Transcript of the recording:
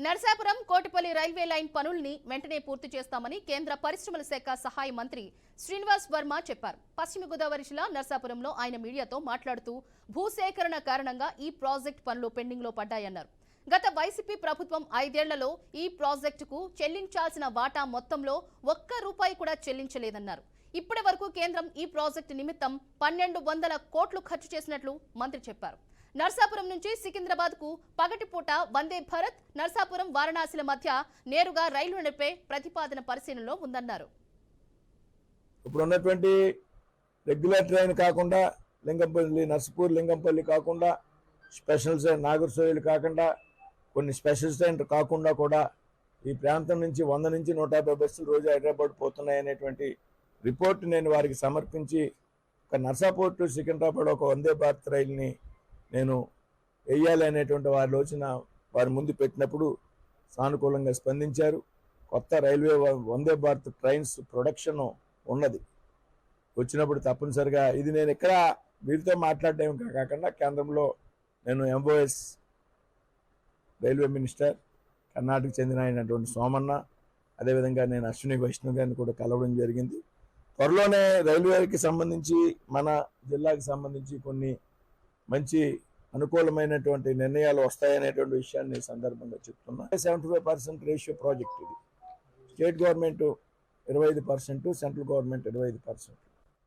Narsapuram Kotipalli railway line పనుల్ని వెంటనే పూర్తి చేస్తామని కేంద్ర పరిశ్రమల శాఖ సహాయ మంత్రి శ్రీనివాస్ వర్మ చెప్పారు. పశ్చిమ గోదావరి జిల్లా నర్సాపురంలో ఆయన మీడియాతో మాట్లాడుతూ భూసేకరణ కారణంగా ఈ ప్రాజెక్ట్ పనులు పెండింగ్ లో పడ్డాయన్నారు. గత వైసీపీ ప్రభుత్వం 5 ఏళ్లలో ఈ ప్రాజెక్టుకు చెల్లించాల్సిన వాటా మొత్తంలో ₹1 కూడా చెల్లించలేదన్నారు. ఇప్పటి వరకు కేంద్రం ఈ ప్రాజెక్టు నిమిత్తం 1200 కోట్లు ఖర్చు చేసినట్లు మంత్రి చెప్పారు. నర్సాపురం నుంచి సికింద్రాబాద్ కు పగటిపూట వందే భారత్ నర్సాపురం వారణాసిల మధ్య నేరుగా రైలు నడిపే ప్రతిపాదన పరిశీలనలో ఉందన్నారు. ఇప్పుడు ఉన్నటువంటి రెగ్యులర్ ట్రైన్ కాకుండా లింగంపల్లి నర్సపూర్ లింగంపల్లి కాకుండా స్పెషల్ ట్రైన్ నాగర్సోయిలు కాకుండా కొన్ని స్పెషల్ ట్రైన్ కాకుండా కూడా ఈ ప్రాంతం నుంచి 100 నుంచి 150 బస్సులు రోజు హైదరాబాద్ పోతున్నాయనేటువంటి రిపోర్ట్ నేను వారికి సమర్పించి ఒక నర్సాపూర్ టు సికింద్రాబాద్ ఒక వందే భారత్ రైలుని నేను వేయాలి అనేటువంటి వారి ఆలోచన వారి ముందు పెట్టినప్పుడు సానుకూలంగా స్పందించారు. కొత్త railway Vande Bharat trains production ఉన్నది. వచ్చినప్పుడు తప్పనిసరిగా ఇది నేను ఇక్కడ వీరితో మాట్లాడడం కాకుండా కేంద్రంలో నేను ఎంఓఎస్ రైల్వే మినిస్టర్ కర్ణాటక చెందిన అయినటువంటి సోమన్న, అదేవిధంగా నేను అశ్విని వైష్ణవ్ గారిని కూడా కలవడం జరిగింది. త్వరలోనే రైల్వేకి సంబంధించి మన జిల్లాకి సంబంధించి కొన్ని మంచి అనుకూలమైనటువంటి నిర్ణయాలు వస్తాయనేటువంటి విషయాన్ని సందర్భంగా చెప్తున్నా. 75% రేషియో ప్రాజెక్ట్ ఇది. State government 25%, central government 25%.